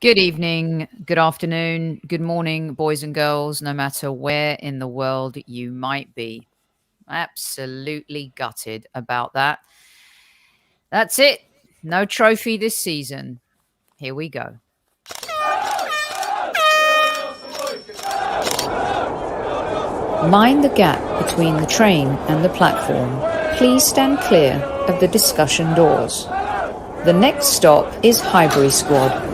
Good evening, good afternoon, good morning, boys and girls, no matter where in the world you might be. Absolutely gutted about that. That's it. No trophy this season. Here we go. Mind the gap between the train and the platform. Please stand clear of the discussion doors. The next stop is Highbury Squad.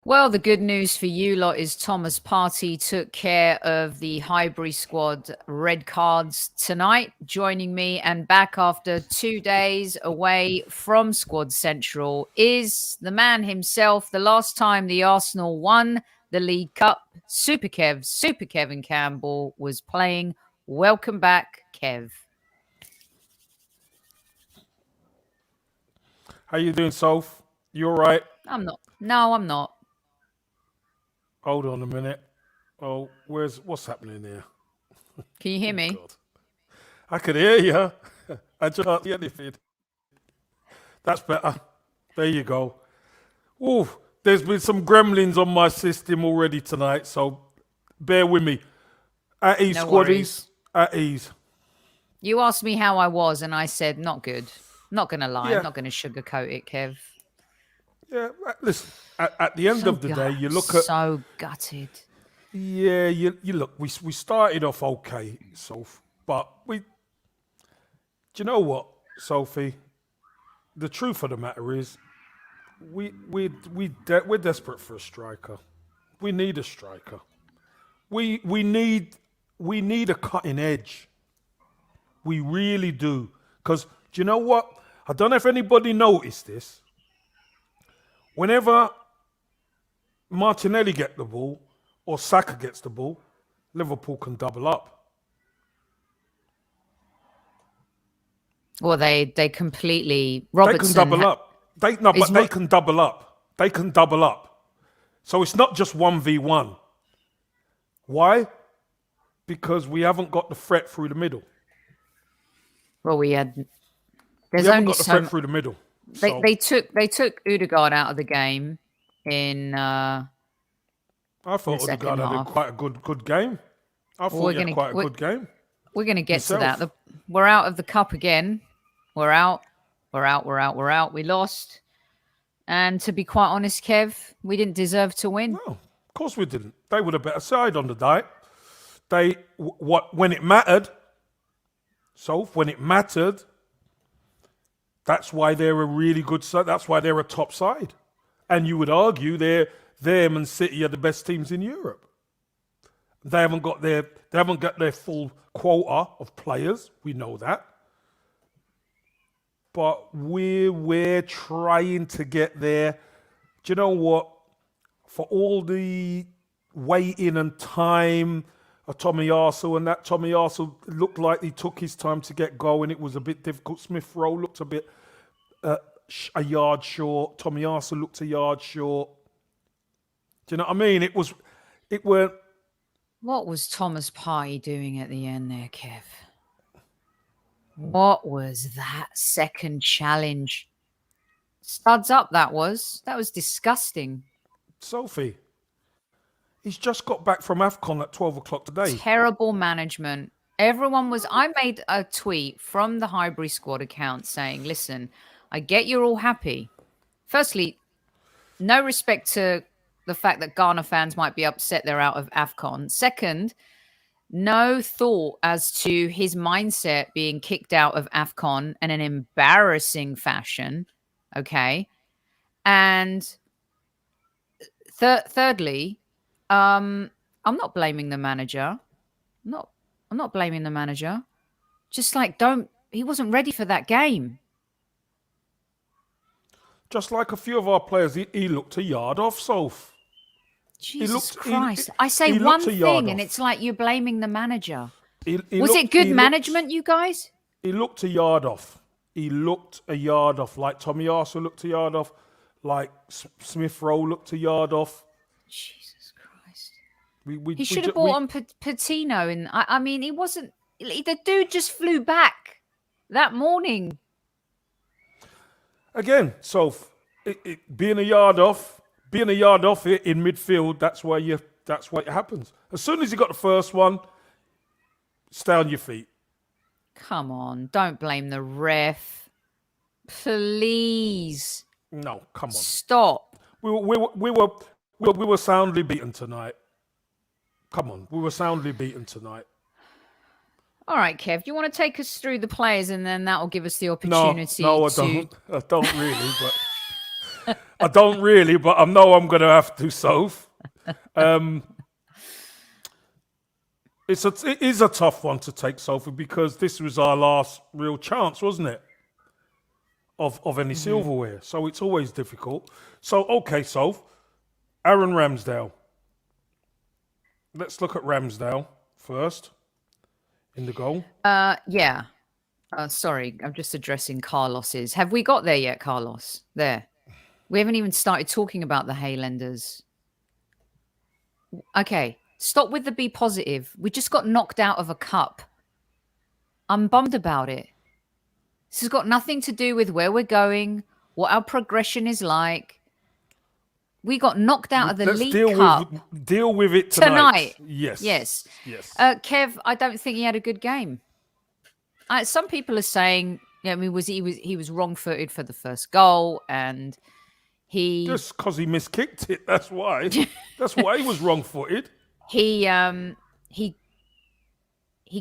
Well, the good news for you lot is Thomas Partey took care of the Highbury Squad red cards tonight, joining me and back after 2 days away from Squad Central is the man himself. The last time the Arsenal won the League Cup, Super Kev and Campbell was playing. Welcome back, Kev. How you doing, Soph? You all right? I'm not. No, I'm not. Hold on a minute. Oh, what's happening here? Can you hear me? God. I can hear you. I just can't hear anything. That's better. There you go. Ooh, there's been some gremlins on my system already tonight, so bear with me. At ease, No squaddies. worries. At ease. You asked me how I was, and I said, not good. Not going to lie. Yeah. I'm not going to sugarcoat it, Kev. Yeah, listen, at the end of the day, you look at... So gutted. Yeah, you look, we started off okay, Soph, but do you know what, Sophie? The truth of the matter is, we're desperate for a striker. We need a striker. We need a cutting edge. We really do. Because do you know what? I don't know if anybody noticed this. Whenever Martinelli gets the ball or Saka gets the ball, Liverpool can double up. Well, they completely... They can double up. They can double up. They can double up. So it's not just 1v1. Why? Because we haven't got the threat through the middle. Well, we had... We haven't got the threat through the middle. They took Odegaard out of the game in... I thought Odegaard had quite a good game. I thought he had quite a good game. We're going to get to that. We're out of the cup again. We're out. We lost. And to be quite honest, Kev, we didn't deserve to win. No, of course we didn't. They were the better side on the day. When it mattered, when it mattered, that's why they're a really good side. That's why they're a top side. And you would argue them and City are the best teams in Europe. They haven't got their full quota of players. We know that. But we're trying to get there. Do you know what? For all the waiting and time of Tomiyasu and that, Tomiyasu looked like he took his time to get going. It was a bit difficult. Smith Rowe looked a bit a yard short. Tomiyasu looked a yard short. Do you know what I mean? It weren't. What was Thomas Partey doing at the end there, Kev? What was that second challenge? Studs up, that was. That was disgusting. Sophie, he's just got back from AFCON at 12 o'clock today. Terrible management. I made a tweet from the Highbury Squad account saying, listen, I get you're all happy. Firstly, no respect to the fact that Ghana fans might be upset they're out of AFCON. Second, no thought as to his mindset being kicked out of AFCON in an embarrassing fashion. Okay. And thirdly, I'm not blaming the manager. I'm not blaming the manager. Just like, he wasn't ready for that game. Just like a few of our players, he looked a yard off, Soph. Jesus Christ. I say one thing and it's like you're blaming the manager. Was it good management, you guys? He looked a yard off. Like Tomiyasu looked a yard off. Like Smith Rowe looked a yard off. Jesus Christ. He should have bought on Patino. And I mean, he wasn't. The dude just flew back that morning. Again, so being a yard off in midfield, that's what happens. As soon as you got the first one, stay on your feet. Come on, don't blame the ref. Please. No, come on. Stop. We were soundly beaten tonight. Come on, we were soundly beaten tonight. All right, Kev, do you want to take us through the players and then that will give us the opportunity No, I don't. I don't really, but I don't really, but I know I'm going to have to, Soph. It is a tough one to take, Sophie, because this was our last real chance, wasn't it? Of any silverware. So it's always difficult. So, okay, Soph. Aaron Ramsdale. Let's look at Ramsdale first. In the goal. Yeah. Sorry, I'm just addressing Carlos's. Have we got there yet, Carlos? There. We haven't even started talking about the Highlanders. Okay. Stop with the be positive. We just got knocked out of a cup. I'm bummed about it. This has got nothing to do with where we're going, what our progression is like. We got knocked out of the League Cup. Deal with it tonight. Yes. Kev, I don't think he had a good game. Some people are saying, I mean, he was wrong-footed for the first goal, and he just because he miskicked it. That's why. That's why he was wrong-footed. He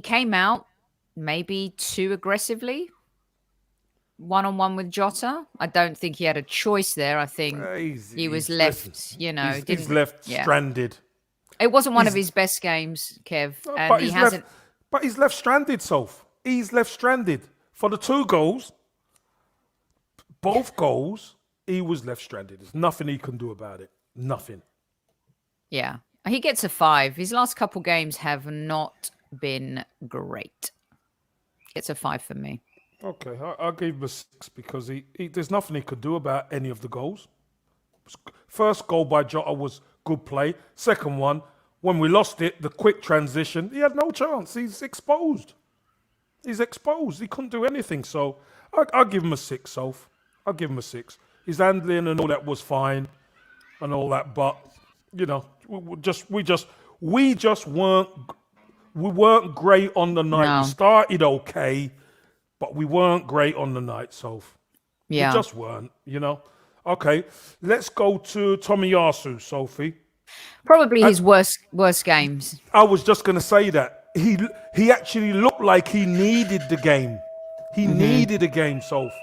came out maybe too aggressively. One-on-one with Jota. I don't think he had a choice there. I think he was left, he's left stranded. It wasn't one of his best games, Kev. And he hasn't. But he's left stranded, Soph. He's left stranded. For the 2 goals, both goals, he was left stranded. There's nothing he can do about it. Nothing. Yeah. He gets a 5. His last couple games have not been great. It's a 5 for me. Okay, I'll give him a 6 because there's nothing he could do about any of the goals. First goal by Jota was good play. Second one, when we lost it, the quick transition, he had no chance. He's exposed. He couldn't do anything. So I'll give him a 6, Soph. I'll give him a 6. His handling and all that was fine and all that, but we weren't great on the night. No. We started okay. But we weren't great on the night, Soph. Yeah. We just weren't, Okay, let's go to Tomiyasu, Sophie. Probably his worst games. I was just going to say that. He actually looked like he needed the game. He needed a game, Soph.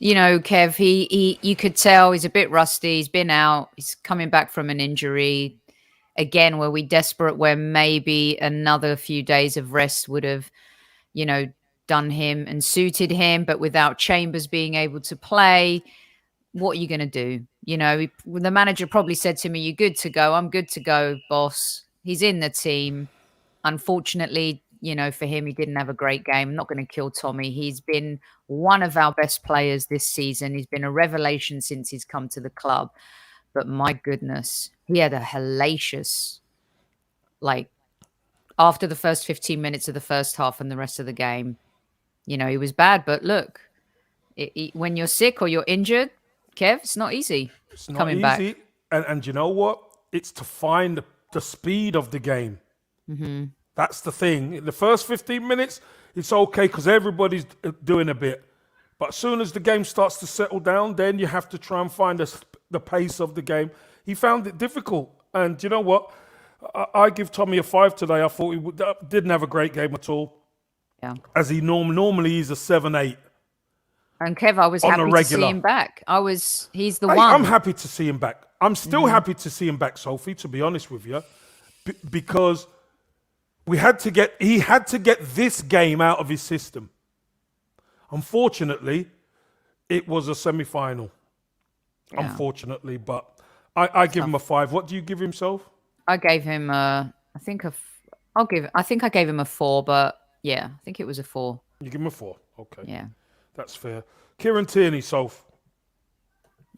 Kev, you could tell he's a bit rusty. He's been out. He's coming back from an injury. Again, were we desperate where maybe another few days of rest would have, done him and suited him, but without Chambers being able to play, what are you going to do? The manager probably said to me, "You're good to go." I'm good to go, boss. He's in the team. Unfortunately, for him, he didn't have a great game. I'm not going to kill Tommy. He's been one of our best players this season. He's been a revelation since he's come to the club. But my goodness, he had a hellacious, after the first 15 minutes of the first half and the rest of the game, he was bad. But look, when you're sick or you're injured, Kev, it's not easy. It's not coming easy. back. And you know what? It's to find the speed of the game. That's the thing. In the first 15 minutes, it's okay because everybody's doing a bit. But as soon as the game starts to settle down, then you have to try and find the pace of the game. He found it difficult. And you know what? I give Tommy a 5 today. I thought he didn't have a great game at all. Yeah. As he normally he's a 7-8. And Kev, I was happy to see him back. He's the one. I'm happy to see him back. I'm still happy to see him back, Sophie, to be honest with you. Because he had to get this game out of his system. Unfortunately, it was a semi-final. Yeah. Unfortunately, but I give him a 5. What do you give himself? I gave him I think I gave him a 4, but yeah, I think it was a 4. You give him a 4. Okay. Yeah. That's fair. Kieran Tierney, Soph.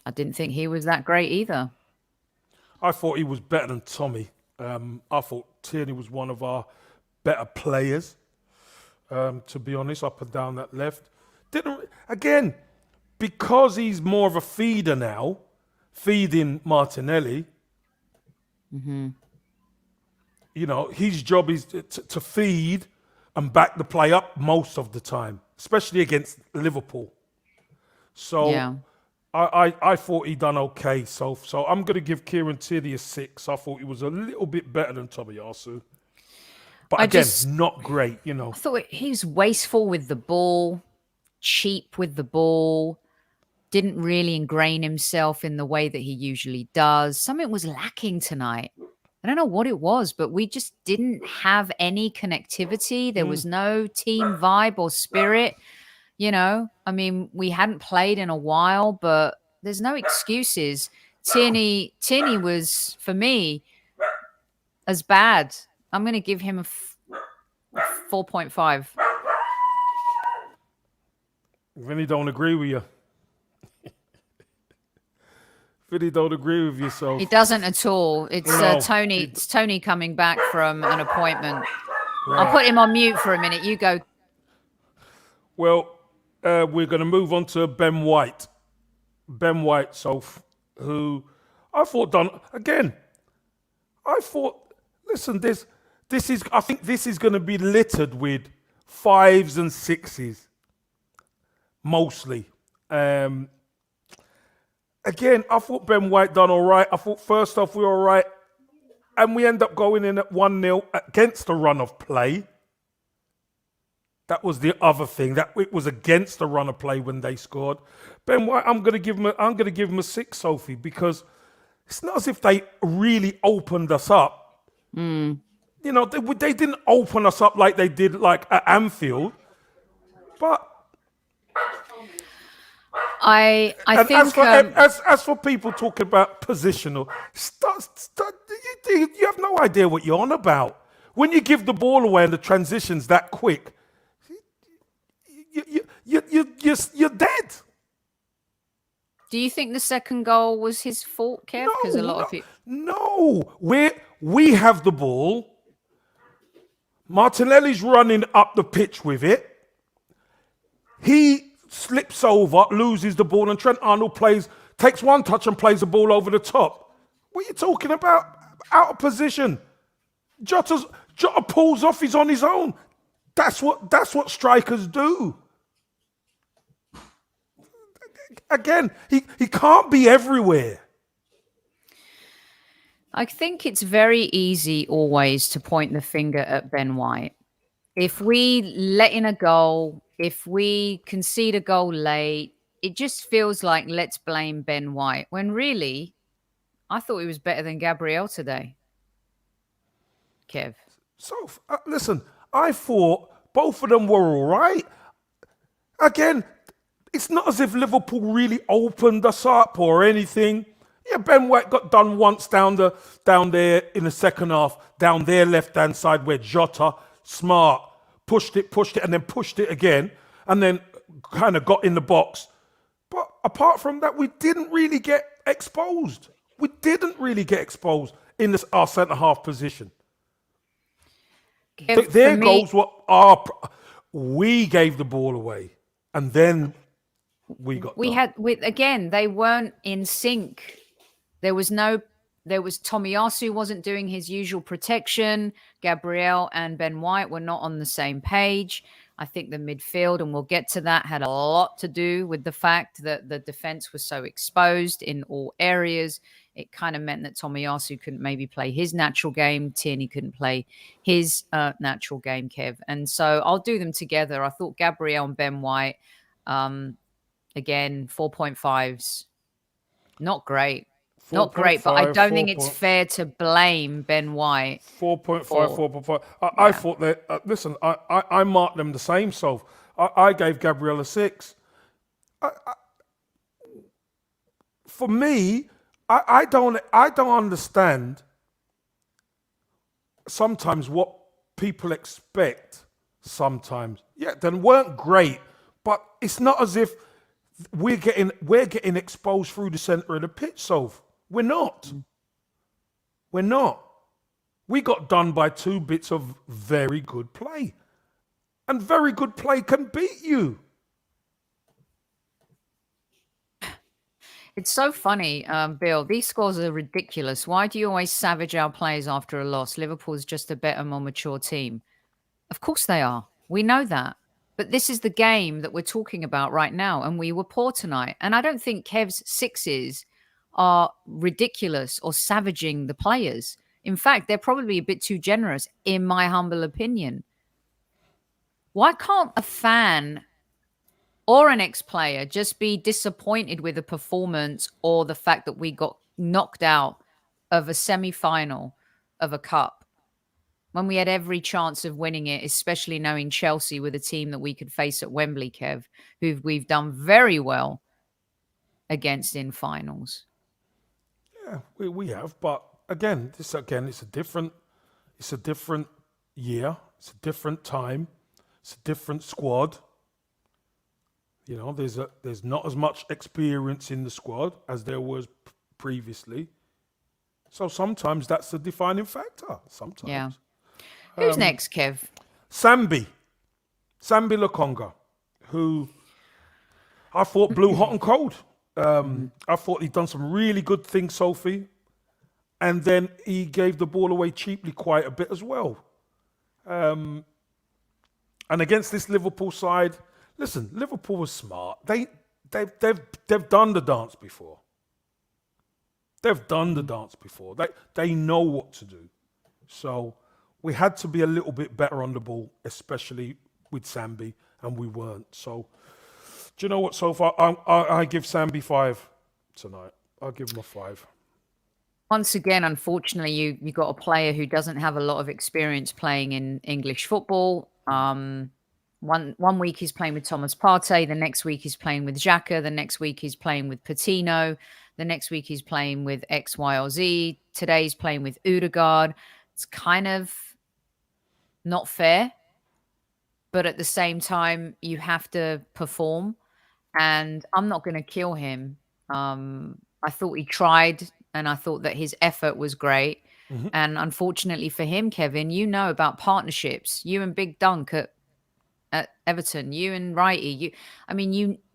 I didn't think he was that great either. I thought he was better than Tommy. I thought Tierney was one of our better players, to be honest, up and down that left. Again, because he's more of a feeder now, feeding Martinelli, you know, his job is to feed and back the play up most of the time, especially against Liverpool. So Yeah. I thought he done okay. So I'm going to give Kieran Tierney a 6. I thought he was a little bit better than Tomiyasu. But again, not great, you know. I thought he was wasteful with the ball, cheap with the ball, didn't really ingrain himself in the way that he usually does. Something was lacking tonight. I don't know what it was, but we just didn't have any connectivity. There was no team vibe or spirit. You know, I mean, we hadn't played in a while, but there's no excuses. Tierney was, for me, as bad. I'm going to give him a 4.5. Vinny don't agree with you. Vinny don't agree with you, so He doesn't at all. It's No. Tony. It's Tony coming back from an appointment. I'll put him on mute for a minute. You go. Well, we're going to move on to Ben White. Ben White, Soph, who I thought done again. I thought, listen, I think this is going to be littered with 5s and 6s, mostly. Again, I thought Ben White done all right. I thought first off we were all right, and we end up going in at 1-0 against a run of play. That was the other thing. That it was against the run of play when they scored. Ben White, I'm going to give him a 6, Sophie, because it's not as if they really opened us up. You know, they didn't open us up like they did like at Anfield, but. I think As for people talking about positional, you have no idea what you're on about. When you give the ball away and the transition's that quick, you're dead. Do you think the second goal was his fault, Kev? Because a lot of people. No, we have the ball. Martinelli's running up the pitch with it. He slips over, loses the ball, and Trent Arnold takes one touch and plays the ball over the top. What are you talking about? Out of position. Jota pulls off, he's on his own. That's what strikers do. Again, he can't be everywhere. I think it's very easy always to point the finger at Ben White. If we let in a goal, if we concede a goal late, it just feels like let's blame Ben White. When really, I thought he was better than Gabriel today. Kev. So, listen, I thought both of them were all right. Again, it's not as if Liverpool really opened us up or anything. Yeah, Ben White got done once down there in the second half, down their left-hand side where Jota, smart, pushed it, and then pushed it again, and then kind of got in the box. But apart from that, we didn't really get exposed. We didn't really get exposed in our centre-half position. Their goals were we gave the ball away, and then we got. Again, they weren't in sync. There was Tomiyasu wasn't doing his usual protection. Gabriel and Ben White were not on the same page. I think the midfield, and we'll get to that, had a lot to do with the fact that the defense was so exposed in all areas. It kind of meant that Tomiyasu couldn't maybe play his natural game. Tierney couldn't play his natural game, Kev. And so I'll do them together. I thought Gabriel and Ben White, again, 4.5s. Not great. Not great, but I don't think it's fair to blame Ben White. 4.5, 4.5. I thought that, listen, I marked them the same, so I gave Gabriel a 6. For me, I don't understand sometimes what people expect sometimes. Yeah, they weren't great, but it's not as if we're getting exposed through the centre of the pitch, so we're not. We're not. We got done by 2 bits of very good play. And very good play can beat you. It's so funny, Bill. These scores are ridiculous. Why do you always savage our players after a loss? Liverpool's just a better, more mature team. Of course they are. We know that. But this is the game that we're talking about right now, and we were poor tonight. And I don't think Kev's sixes are ridiculous or savaging the players. In fact, they're probably a bit too generous, in my humble opinion. Why can't a fan or an ex-player just be disappointed with the performance or the fact that we got knocked out of a semi-final of a cup when we had every chance of winning it, especially knowing Chelsea with a team that we could face at Wembley, Kev, who we've done very well against in finals? Yeah, we have. But again, it's a different year. It's a different time. It's a different squad. You know, there's not as much experience in the squad as there was previously. So sometimes that's the defining factor. Sometimes. Yeah. Who's next, Kev? Sambi Lokonga, who I thought blew hot and cold. I thought he'd done some really good things, Sophie. And then he gave the ball away cheaply quite a bit as well. And against this Liverpool side, listen, Liverpool was smart. They've done the dance before. They've done the dance before. They know what to do. So we had to be a little bit better on the ball, especially with Sambi, and we weren't. So, do you know what? So far, I give Sambi 5 tonight. I'll give him a 5. Once again, unfortunately, you got a player who doesn't have a lot of experience playing in English football. One week he's playing with Thomas Partey, the next week he's playing with Xhaka, the next week he's playing with Patino, the next week he's playing with X, Y, or Z. Today he's playing with Odegaard. It's kind of not fair, but at the same time, you have to perform, and I'm not going to kill him. I thought he tried, and I thought that his effort was great. Mm-hmm. And unfortunately for him, Kevin, you know about partnerships. You and Big Dunk at Everton, you and Righty,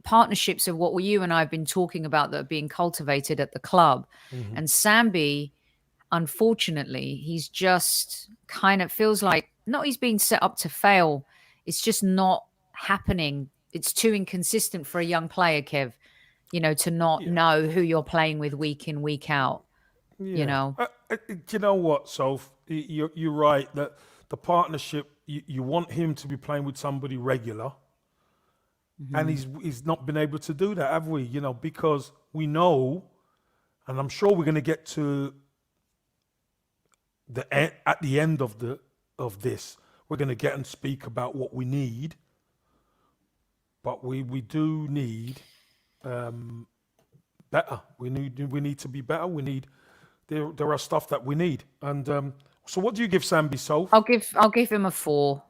partnerships are what you and I have been talking about that are being cultivated at the club. Mm-hmm. And Sambi, unfortunately, he's just kind of feels like not he's being set up to fail. It's just not happening. It's too inconsistent for a young player, Kev, to not know who you're playing with week in, week out, Do you know what, Soph? You're right that the partnership, you want him to be playing with somebody regular. Mm-hmm. And he's not been able to do that, have we? Because we know, and I'm sure we're going to get to at the end of this, we're going to get and speak about what we need. But we do need better. We need to be better. There are stuff that we need. And so what do you give Sambi, Soph? I'll give him a 4.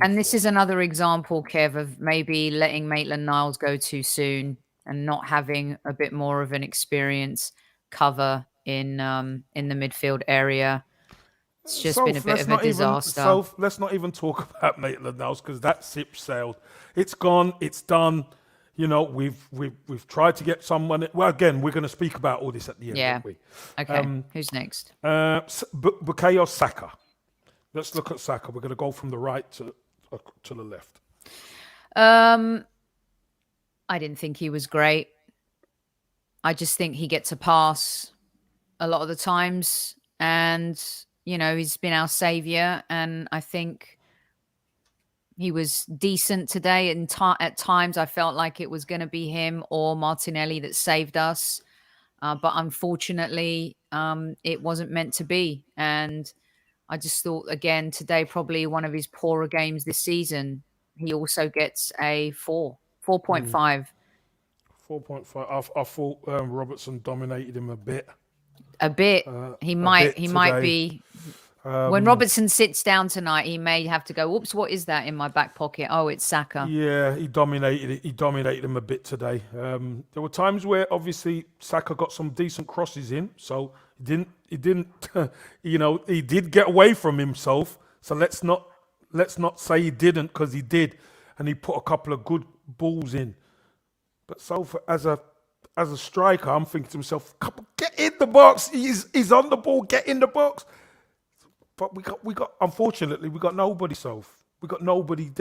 And this is another example, Kev, of maybe letting Maitland-Niles go too soon and not having a bit more of an experience cover in the midfield area. It's just been a bit of a disaster. Let's not even talk about Maitland-Niles because that ship sailed. It's gone. It's done. We've tried to get someone. Well, again, we're going to speak about all this at the end, aren't we? Okay. Who's next? Bukayo Saka. Let's look at Saka. We're going to go from the right to the left. I didn't think he was great. I just think he gets a pass a lot of the times. And, he's been our saviour. And I think he was decent today. And at times I felt like it was going to be him or Martinelli that saved us. But unfortunately, it wasn't meant to be. And I just thought, again, today, probably one of his poorer games this season. He also gets a 4.5. 4.5. I thought Robertson dominated him a bit. He might be. When Robertson sits down tonight, he may have to go, whoops, what is that in my back pocket? Oh, it's Saka. Yeah, he dominated it. He dominated him a bit today. There were times where obviously Saka got some decent crosses in, so he He didn't, he did get away from himself. So let's not say he didn't, because he did, and he put a couple of good balls in. But Soph, as a striker, I'm thinking to myself, get in the box. He's on the ball. Get in the box. But we got unfortunately we got nobody, Soph. We got nobody.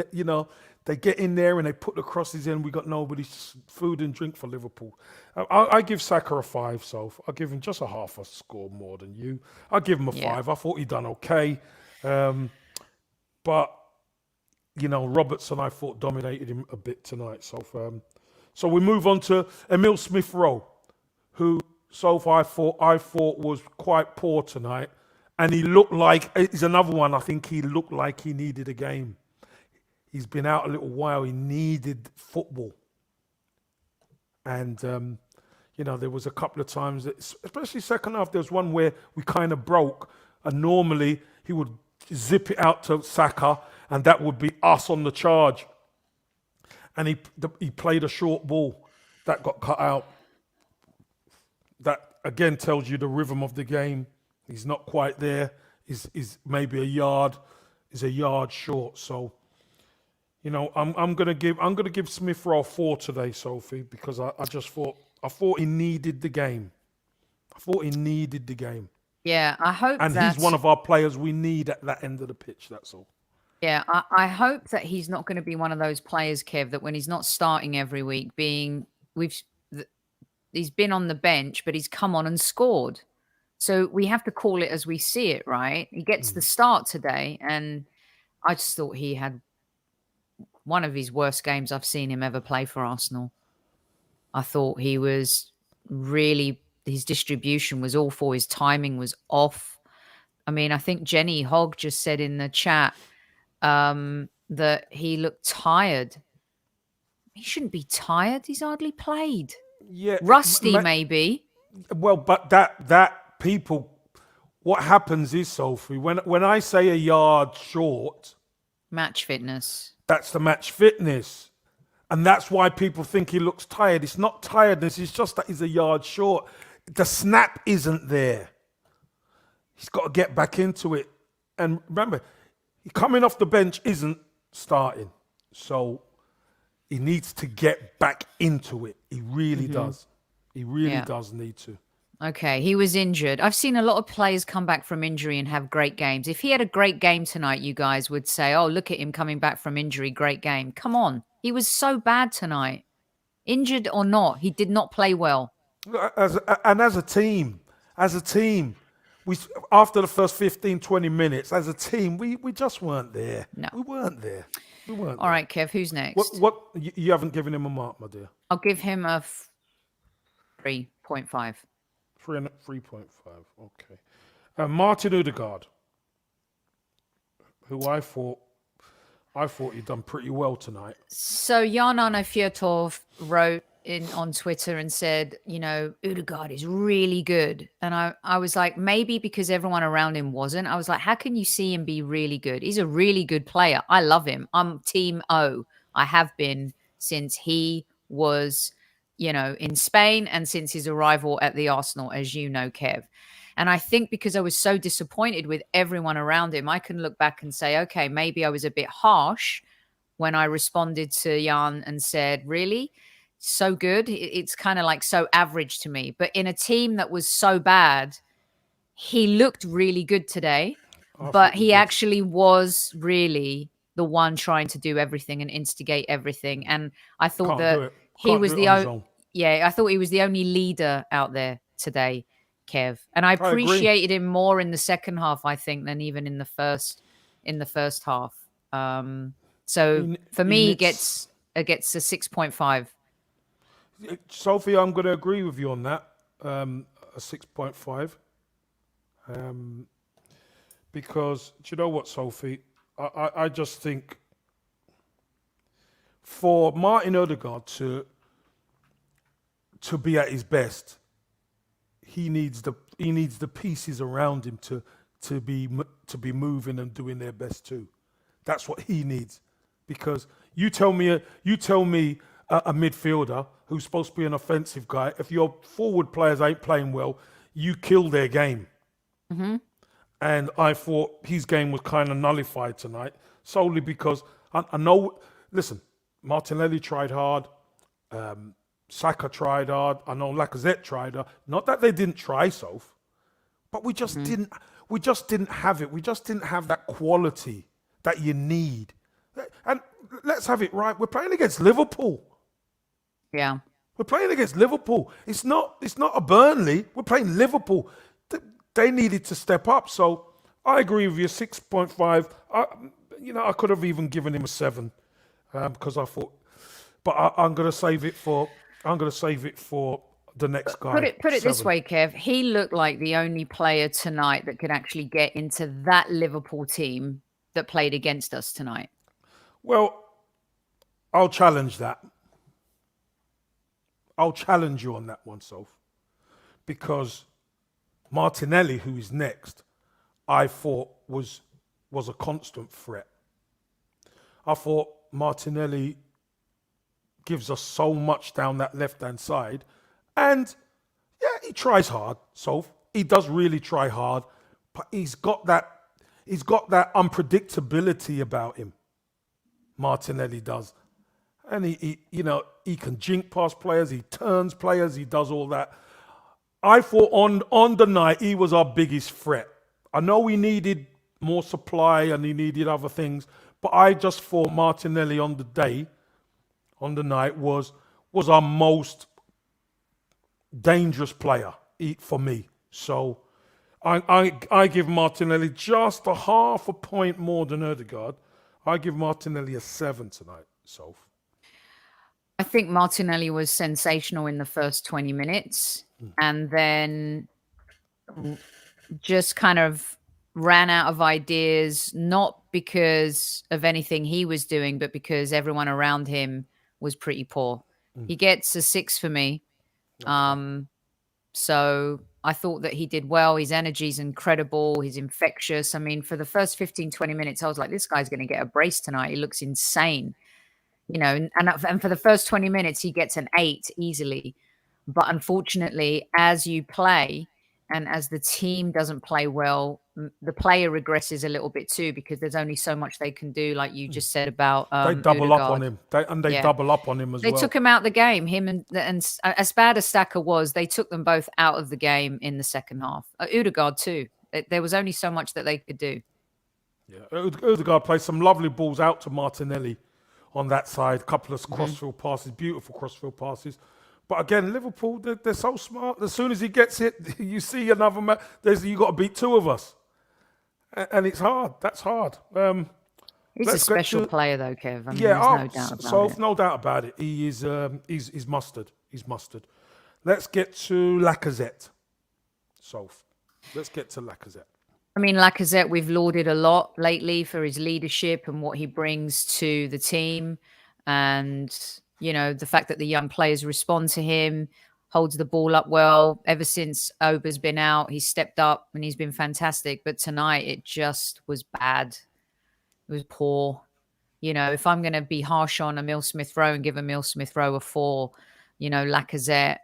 They get in there and they put the crosses in. We got nobody. Food and drink for Liverpool. I give Saka a 5, Soph. I give him just a half a score more than you. I give him a 5. I thought he done okay, but Robertson, I thought, dominated him a bit tonight. So we move on to Emile Smith-Rowe, who Soph I thought was quite poor tonight, and he looked like he's another one. I think he looked like he needed a game. He's been out a little while. He needed football. And, there was a couple of times, especially second half, there was one where we kind of broke. And normally he would zip it out to Saka, and that would be us on the charge. And he played a short ball that got cut out. That, again, tells you the rhythm of the game. He's not quite there. He's maybe a yard short. So, I'm gonna give Smith-Rowe a 4 today, Sophie, because I thought he needed the game. Yeah, I hope and he's one of our players we need at that end of the pitch. That's all. Yeah, I hope that he's not going to be one of those players, Kev, that when he's not starting every week, he's been on the bench, but he's come on and scored. So we have to call it as we see it, right? He gets the start today, and I just thought he had one of his worst games I've seen him ever play for Arsenal. I thought he was really, his distribution was awful. His timing was off. I mean, I think Jenny Hogg just said in the chat that he looked tired. He shouldn't be tired. He's hardly played. Yeah, rusty maybe. Well, but that people, what happens is, Sophie, when I say a yard short, match fitness. That's the match fitness, and that's why people think he looks tired. It's not tiredness. It's just that he's a yard short. The snap isn't there. He's got to get back into it. And remember, coming off the bench isn't starting. So he needs to get back into it. He really does. He really does need to. Okay, he was injured. I've seen a lot of players come back from injury and have great games. If he had a great game tonight, you guys would say, oh, look at him coming back from injury. Great game. Come on. He was so bad tonight. Injured or not, he did not play well. As a team, we after the first 15, 20 minutes, as a team, we just weren't there. No. We weren't there. All right, Kev, who's next? What you haven't given him a mark, my dear. I'll give him a 3.5. 3.5. Okay. Martin Odegaard, who I thought he'd done pretty well tonight. So Yana Fiatov wrote on Twitter and said, Odegaard is really good. And I was like, maybe because everyone around him wasn't. I was like, how can you see him be really good? He's a really good player. I love him. I'm Team O. I have been since he was, in Spain and since his arrival at the Arsenal, as you know, Kev. And I think because I was so disappointed with everyone around him, I can look back and say, okay, maybe I was a bit harsh when I responded to Jan and said, really? So good? It's kind of like so average to me. But in a team that was so bad, he looked really good today. But he actually was really the one trying to do everything and instigate everything. And I thought that he was the only... Yeah, I thought he was the only leader out there today, Kev. And I appreciated him more in the second half, I think, than even in the first half. So for me, he gets a 6.5. Sophie, I'm going to agree with you on that. A 6.5. Because do you know what, Sophie? I just think for Martin Odegaard to be at his best, he needs the pieces around him to be moving and doing their best too. That's what he needs. Because you tell me a midfielder who's supposed to be an offensive guy, if your forward players ain't playing well, you kill their game. Hmm. And I thought his game was kind of nullified tonight, solely because I know, listen, Martinelli tried hard, Saka tried hard, I know Lacazette tried hard. Not that they didn't try, Soph, but we just didn't have it. We just didn't have that quality that you need. And let's have it right. We're playing against Liverpool. Yeah. We're playing against Liverpool. It's not a Burnley. We're playing Liverpool. They needed to step up. So I agree with you. 6.5. I could have even given him a 7 because I thought, but I'm gonna save it for. I'm gonna save it for the next guy. Put it this 7. way, Kev. He looked like the only player tonight that could actually get into that Liverpool team that played against us tonight. Well, I'll challenge that. I'll challenge you on that one, Soph, because Martinelli, who is next, I thought was a constant threat. I thought Martinelli gives us so much down that left-hand side. And yeah, he tries hard, Soph. He does really try hard, but he's got that unpredictability about him. Martinelli does. And he can jink past players, he turns players, he does all that. I thought on the night he was our biggest threat. I know he needed more supply and he needed other things, but I just thought Martinelli on the night was our most dangerous player for me. So I give Martinelli just a half a point more than Ødegaard. I give Martinelli a 7 tonight, Soph. I think Martinelli was sensational in the first 20 minutes and then just kind of ran out of ideas, not because of anything he was doing, but because everyone around him was pretty poor. He gets a 6 for me. So I thought that he did well. His energy's incredible. He's infectious. I mean, for the first 15, 20 minutes, I was like, this guy's going to get a brace tonight. He looks insane. And for the first 20 minutes, he gets an 8 easily. But unfortunately, as you play and as the team doesn't play well, the player regresses a little bit too, because there's only so much they can do, like you just said about They double up Ødegaard. on him. They double up on him as They well. took him out the game. Him and as bad as Saka was, they took them both out of the game in the second half. Ødegaard too. There was only so much that they could do. Yeah, Ødegaard played some lovely balls out to Martinelli on that side. A couple of crossfield passes, beautiful crossfield passes. But again, Liverpool, they're so smart. As soon as he gets it, you see another man. You got to beat 2 of us, and it's hard. That's hard. He's a special player, though, Kev. I mean, yeah, there's no doubt about so it. no doubt about it. He is. He's mustard. He's mustard. Let's get to Lacazette. Soph, let's get to Lacazette. I mean, Lacazette, we've lauded a lot lately for his leadership and what he brings to the team. And, the fact that the young players respond to him, holds the ball up well. Ever since Ober's been out, he's stepped up and he's been fantastic. But tonight, it just was bad. It was poor. If I'm going to be harsh on Emile Smith-Rowe and give Emile Smith-Rowe a 4, Lacazette,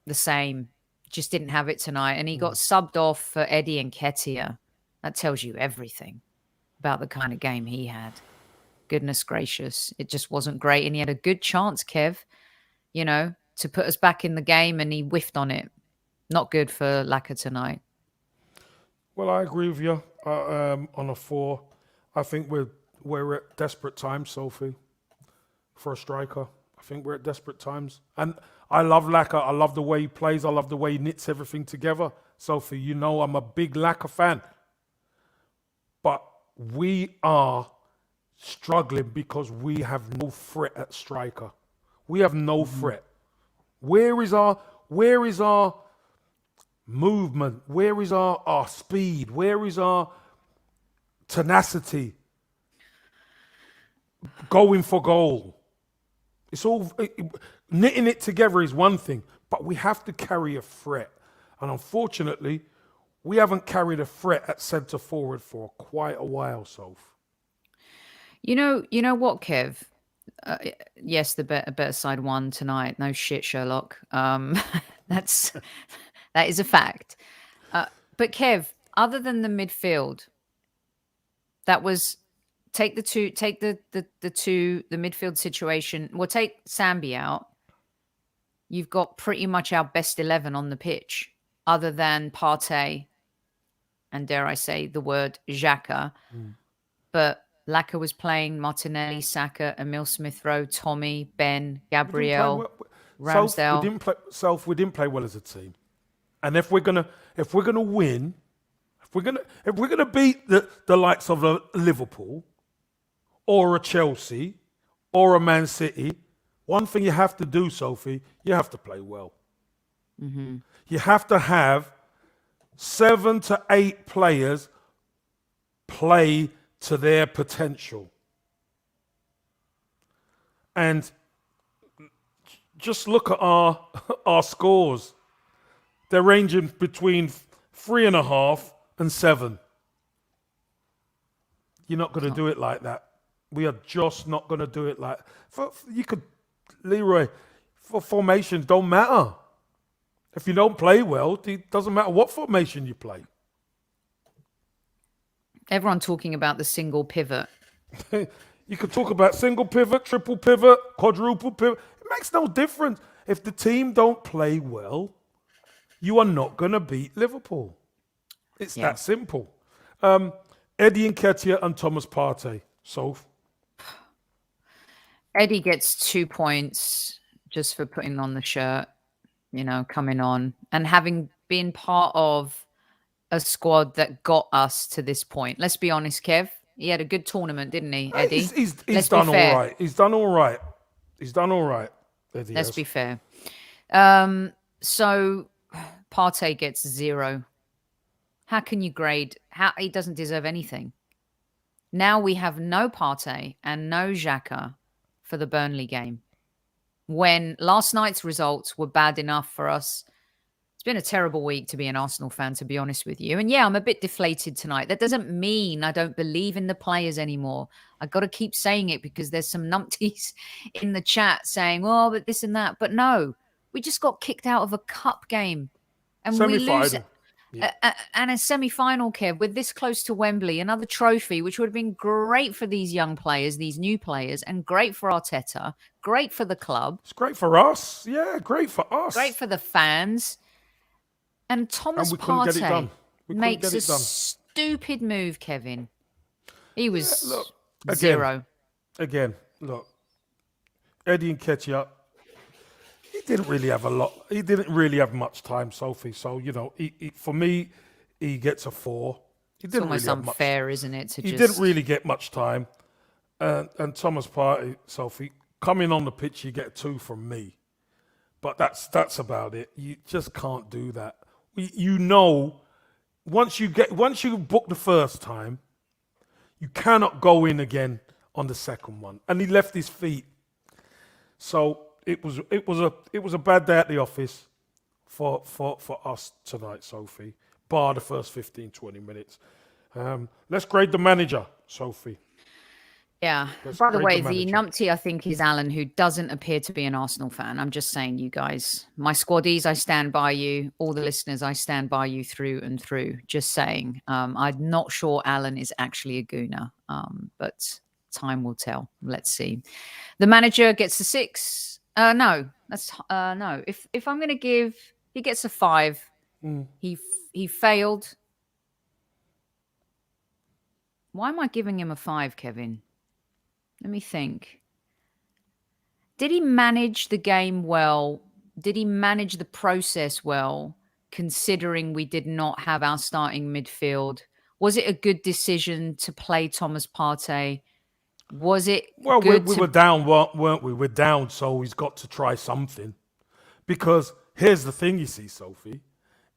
the same. Just didn't have it tonight. And he got subbed off for Eddie and Nketiah. That tells you everything about the kind of game he had. Goodness gracious. It just wasn't great. And he had a good chance, Kev, to put us back in the game, and he whiffed on it. Not good for Laka tonight. Well, I agree with you on a 4. I think we're at desperate times, Sophie, for a striker. I think we're at desperate times. And I love Laka. I love the way he plays. I love the way he knits everything together. Sophie, I'm a big Laka fan. But we are struggling because we have no threat at striker. We have no threat. Where is our movement? Where is our speed? Where is our tenacity? Going for goal. It's all knitting it together is one thing, but we have to carry a threat. And unfortunately, we haven't carried a threat at centre forward for quite a while, Soph. You know what, Kev? Yes, the better side won tonight. No shit, Sherlock. That is a fact. But Kev, other than the midfield, that was take the midfield situation. We'll take Sambi out. You've got pretty much our best 11 on the pitch, other than Partey and, dare I say, the word Xhaka. But Laka was playing, Martinelli, Saka, Emil Smith-Rowe, Tommy, Ben, Gabriel, Ramsdale. We didn't play well as a team. And if we're gonna win, if we're gonna beat the likes of a Liverpool or a Chelsea or a Man City, one thing you have to do, Sophie, you have to play well. Mm-hmm. You have to have 7 to 8 players play to their potential. And just look at our scores. They're ranging between 3.5 and 7. You're not going to do it like that. We are just not going to do it like Leroy, for formations don't matter. If you don't play well, it doesn't matter what formation you play. Everyone talking about the single pivot. You could talk about single pivot, triple pivot, quadruple pivot. It makes no difference. If the team don't play well, you are not going to beat Liverpool. It's that simple. Eddie Nketiah and Thomas Partey. Soph? Eddie gets 2 points just for putting on the shirt, coming on and having been part of a squad that got us to this point. Let's be honest, Kev. He had a good tournament, didn't he, Eddie? He's done all right. He's done all right. Eddie Let's has. be fair. So Partey gets 0. How can you grade? He doesn't deserve anything. Now we have no Partey and no Xhaka for the Burnley game. When last night's results were bad enough for us, it's been a terrible week to be an Arsenal fan, to be honest with you. And yeah, I'm a bit deflated tonight. That doesn't mean I don't believe in the players anymore. I've got to keep saying it because there's some numpties in the chat saying, oh, but this and that. But no, we just got kicked out of a cup game. And we lose and a semi-final, Kev, with this close to Wembley, another trophy, which would have been great for these young players, these new players, and great for Arteta, great for the club. It's great for us. Yeah, great for us. Great for the fans. And Thomas Partey makes a stupid move, Kevin. He was 0. Again, look, Eddie Nketiah, he didn't really have a lot. He didn't really have much time, Sophie. So, for me, he gets a 4. It's almost unfair, isn't it? He didn't really get much time. And Thomas Partey, Sophie, coming on the pitch, you get a 2 from me. But that's about it. You just can't do that. Once you book the first time, you cannot go in again on the second one. And he left his feet. So it was a bad day at the office for us tonight, Sophie, bar the first 15, 20 minutes. Let's grade the manager, Sophie. Yeah. By the way, the numpty, I think, is Alan, who doesn't appear to be an Arsenal fan. I'm just saying, you guys, my squaddies, I stand by you. All the listeners, I stand by you through and through. Just saying. I'm not sure Alan is actually a Gooner, but time will tell. Let's see. The manager gets a 6. No. If I'm going to give, he gets a 5. He failed. Why am I giving him a 5, Kevin? Let me think. Did he manage the game well? Did he manage the process well, considering we did not have our starting midfield? Was it a good decision to play Thomas Partey? Was it good? We were down, weren't we? We're down, so he's got to try something. Because here's the thing, you see, Sophie.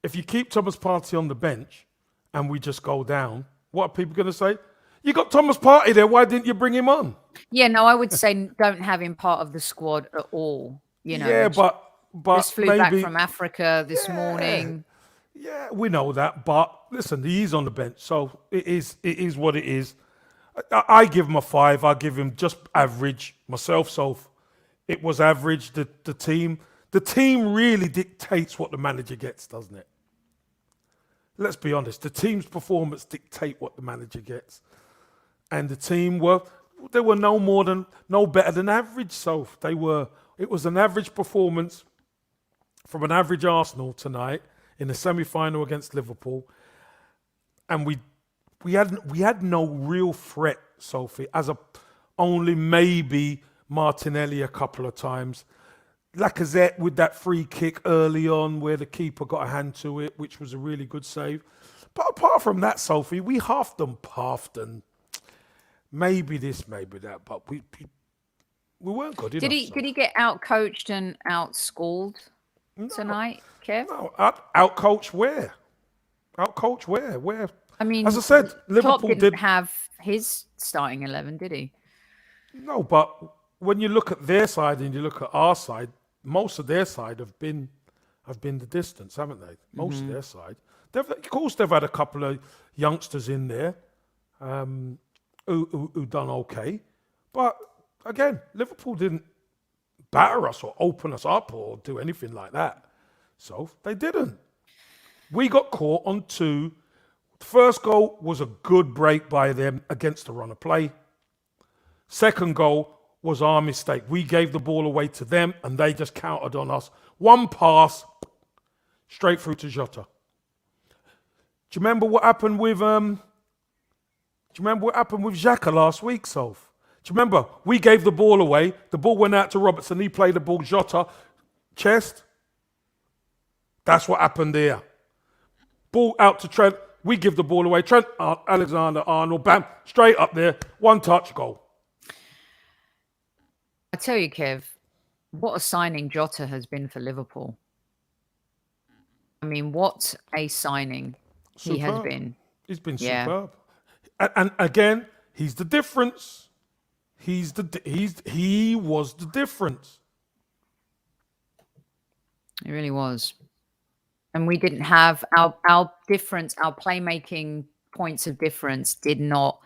If you keep Thomas Partey on the bench and we just go down, what are people going to say? You got Thomas Partey there. Why didn't you bring him on? Yeah, no, I would say don't have him part of the squad at all. Yeah, but just flew back from Africa this morning. Yeah, we know that. But listen, he's on the bench, so it is what it is. I give him a 5. I give him just average myself. So it was average. The team really dictates what the manager gets, doesn't it? let's be honest, the team's performance dictate what the manager gets. And the team they were no better than average, so it was an average performance from an average Arsenal tonight in the semi-final against Liverpool. And we had no real threat, Sophie, only maybe Martinelli a couple of times. Lacazette with that free kick early on where the keeper got a hand to it, which was a really good save. But apart from that, Sophie, we halved and puffed and maybe this, maybe that, but we weren't good enough. Did he get out-coached and out-schooled tonight, Kev? No, out-coached where? Out-coached where? Where? I mean, as I said, Liverpool Klopp didn't have his starting 11, did he? No, but when you look at their side and you look at our side, most of their side have been the distance, haven't they? Most of their side. Of course, they've had a couple of youngsters in there who done okay. But again, Liverpool didn't batter us or open us up or do anything like that. So they didn't. We got caught on two. The first goal was a good break by them against the run of play. Second goal was our mistake. We gave the ball away to them and they just countered on us. One pass, straight through to Jota. Do you remember what happened with Xhaka last week, Soph? Do you remember? We gave the ball away. The ball went out to Robertson. He played the ball, Jota, chest. That's what happened there. Ball out to Trent. We give the ball away. Trent Alexander-Arnold, bam, straight up there. One touch, goal. I tell you, Kev, what a signing Jota has been for Liverpool. I mean, what a signing he has been. He's been superb. And again, he's the difference. He was the difference. It really was. And we didn't have our difference, our playmaking points of difference did not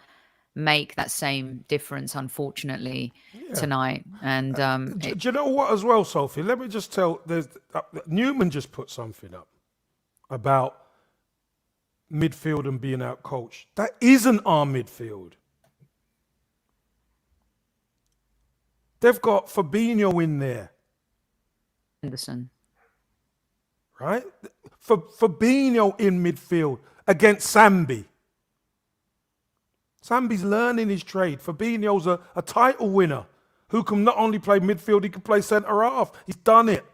make that same difference, unfortunately, tonight. And do you know what as well, Sophie? Let me just tell, Newman just put something up about midfield and being out coached. That isn't our midfield. They've got Fabinho in there. Henderson. Right? Fabinho in midfield against Sambi. Sambi's learning his trade. Fabinho's a title winner who can not only play midfield, he can play centre half. He's done it.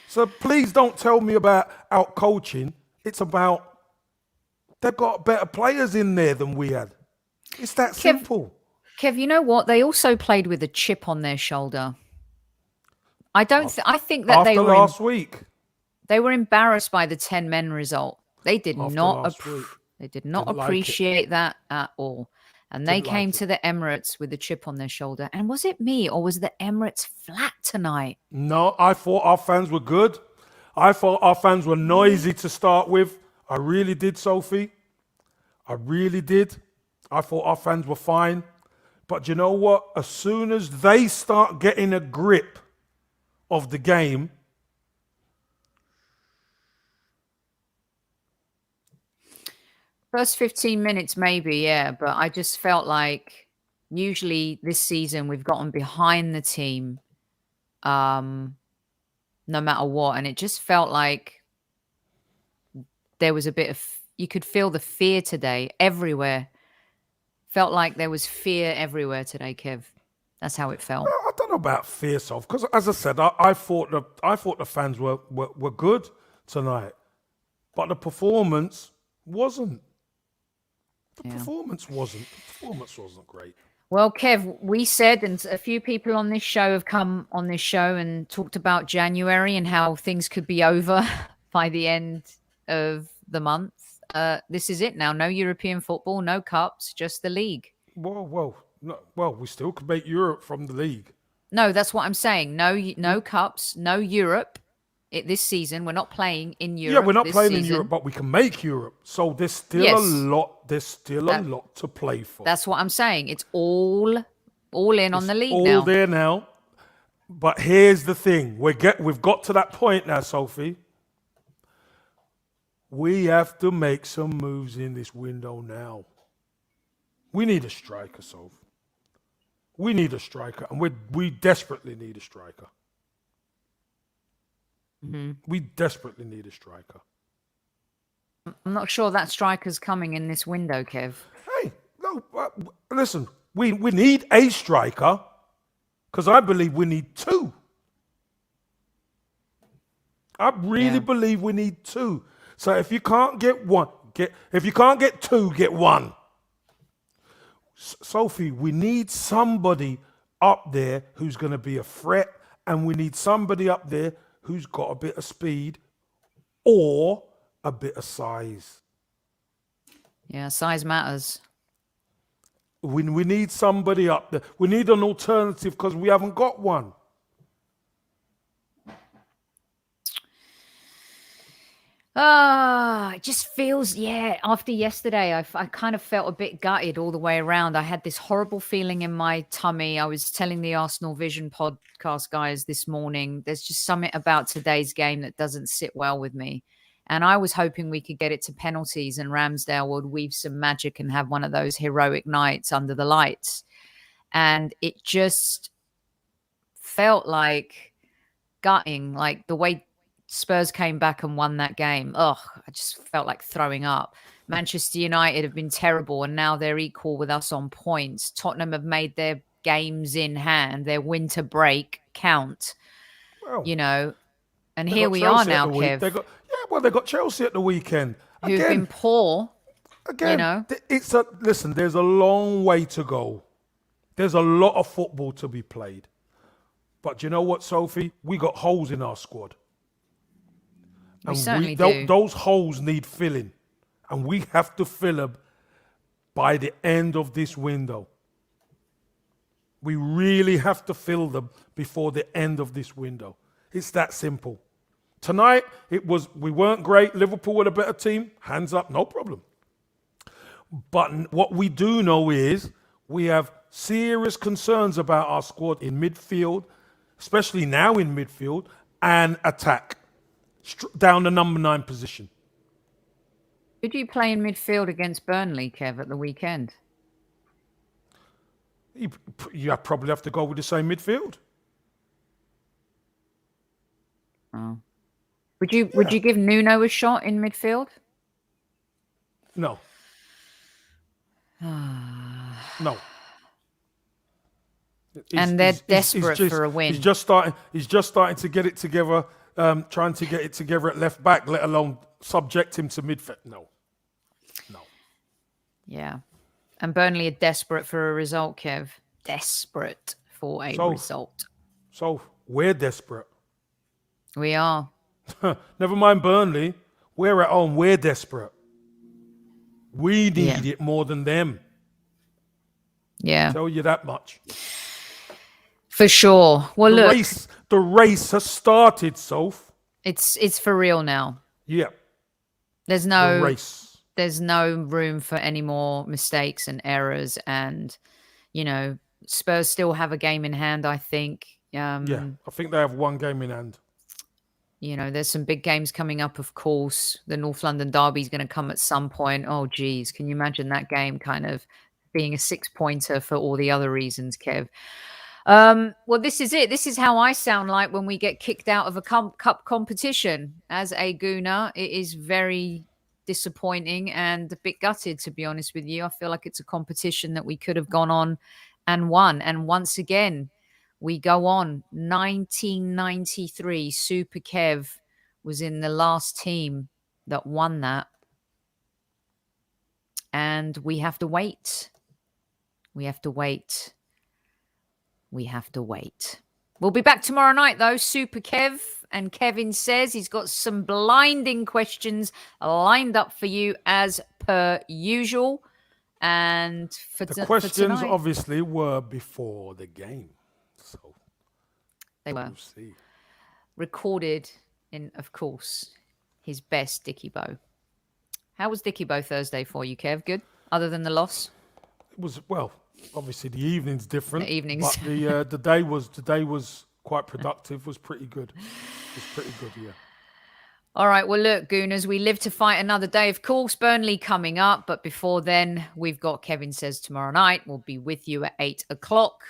So please don't tell me about out coaching. It's about they've got better players in there than we had. It's that simple. Kev, you know what? They also played with a chip on their shoulder. I think that after last week. They were embarrassed by the 10 men result. They did not appreciate that at all. And they came to the Emirates with a chip on their shoulder. And was it me or was the Emirates flat tonight? No, I thought our fans were good. I thought our fans were noisy to start with. I really did, Sophie. I really did. I thought our fans were fine. But you know what? As soon as they start getting a grip of the game, first 15 minutes, maybe, yeah. But I just felt like usually this season we've gotten behind the team no matter what. And it just felt like there was a bit of, you could feel the fear today everywhere. Felt like there was fear everywhere today, Kev. That's how it felt. Well, I don't know about fear, Soph, because as I said, I thought the fans were good tonight. But the performance wasn't. The performance wasn't great. Well, Kev, we said, and a few people on this show have come on this show and talked about January and how things could be over by the end of the month. This is it now. No European football, no cups, just the league. Well, we still could make Europe from the league. No, that's what I'm saying. No cups, no Europe. This season, we're not playing in Europe. Yeah, we're not playing in Europe, but we can make Europe. So there's still a lot. There's still a lot to play for. That's what I'm saying. It's all in on the league now. All there now. But here's the thing: we've got to that point now, Sophie. we have to make some moves in this window now. We need a striker, Soph. We need a striker, and we desperately need a striker. Mm-hmm. We desperately need a striker. I'm not sure that striker's coming in this window, Kev. Hey, no, listen, we need a striker because I believe we need two. I really believe we need two. So if you can't get one, if you can't get two, get one. Sophie, we need somebody up there who's going to be a threat, and we need somebody up there who's got a bit of speed or a bit of size. Yeah, size matters. We need somebody up there. We need an alternative because we haven't got one. It just feels, after yesterday, I kind of felt a bit gutted all the way around. I had this horrible feeling in my tummy. I was telling the Arsenal Vision podcast guys this morning, there's just something about today's game that doesn't sit well with me. And I was hoping we could get it to penalties and Ramsdale would weave some magic and have one of those heroic nights under the lights. And it just felt like gutting, like the way Spurs came back and won that game. I just felt like throwing up. Manchester United have been terrible and now they're equal with us on points. Tottenham have made their games in hand, their winter break count. Well, and here we are now, Kev. They got Chelsea at the weekend. Who've been poor. Again, listen, there's a long way to go. There's a lot of football to be played. But you know what, Sophie? We got holes in our squad. We certainly do. Those holes need filling. And we have to fill them by the end of this window. We really have to fill them before the end of this window. It's that simple. Tonight, we weren't great. Liverpool were a better team. Hands up, no problem. But what we do know is we have serious concerns about our squad in midfield, especially now in midfield, and attack. Down the number 9 position. Did you play in midfield against Burnley, Kev, at the weekend? You probably have to go with the same midfield. Oh. Would you give Nuno a shot in midfield? No. No. And they're desperate for a win. He's just starting to get it together. Trying to get it together at left back, let alone subject him to midfield. No. Yeah. And Burnley are desperate for a result, Kev. Desperate for a result. So we're desperate. We are. Never mind Burnley. We're at home. We're desperate. We need it more than them. Yeah. I'll tell you that much. For sure. Well, The race has started, Soph. It's for real now. Yeah. There's no race. There's no room for any more mistakes and errors. And, Spurs still have a game in hand, I think. I think they have one game in hand. There's some big games coming up, of course. The North London Derby is going to come at some point. Oh, geez. Can you imagine that game kind of being a 6-pointer for all the other reasons, Kev? Well, this is it. This is how I sound like when we get kicked out of a cup competition. As a Gooner, it is very disappointing and a bit gutted, to be honest with you. I feel like it's a competition that we could have gone on and won. And once again, we go on. 1993, Super Kev was in the last team that won that. And we have to wait. We have to wait. We have to wait. We'll be back tomorrow night, though. Super Kev and Kevin says he's got some blinding questions lined up for you as per usual. And the questions obviously were before the game. So they were recorded in, of course, his best Dicky Bow. How was Dicky Bow Thursday for you, Kev? Good? Other than the loss? It was, obviously the evening's different. The evenings. But the day was quite productive, was pretty good. It was pretty good, yeah. All right. Well, look, Gooners, we live to fight another day. Of course, Burnley coming up. But before then, we've got Kevin Says tomorrow night. We'll be with you at 8 o'clock.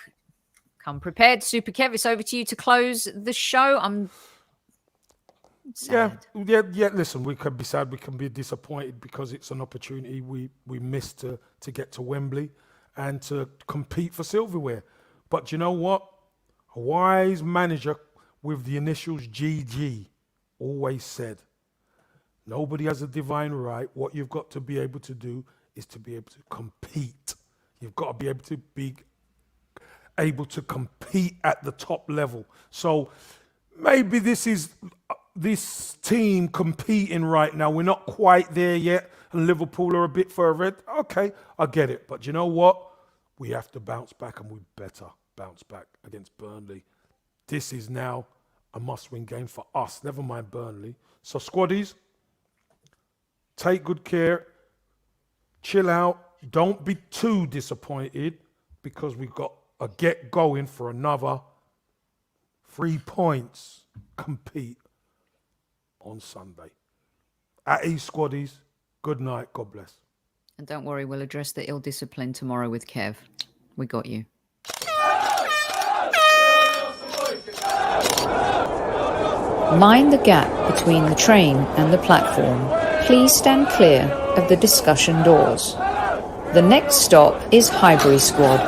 Come prepared. Super Kev, it's over to you to close the show. I'm sad. Yeah. Listen, we can be sad. We can be disappointed because it's an opportunity we missed to get to Wembley and to compete for silverware. But you know what? A wise manager with the initials GG always said, nobody has a divine right. What you've got to be able to do is to be able to compete. You've got to be able to compete at the top level. So maybe this team competing right now. We're not quite there yet, and Liverpool are a bit further. Okay, I get it. But you know what? We have to bounce back, and we better bounce back against Burnley. This is now a must-win game for us, never mind Burnley. So squaddies, take good care, chill out, don't be too disappointed because we've got a get going for another 3 points. Compete on Sunday. At E Squaddies, good night, God bless. And don't worry, we'll address the ill discipline tomorrow with Kev. We got you. Mind the gap between the train and the platform. Please stand clear of the discussion doors. The next stop is Highbury Squad.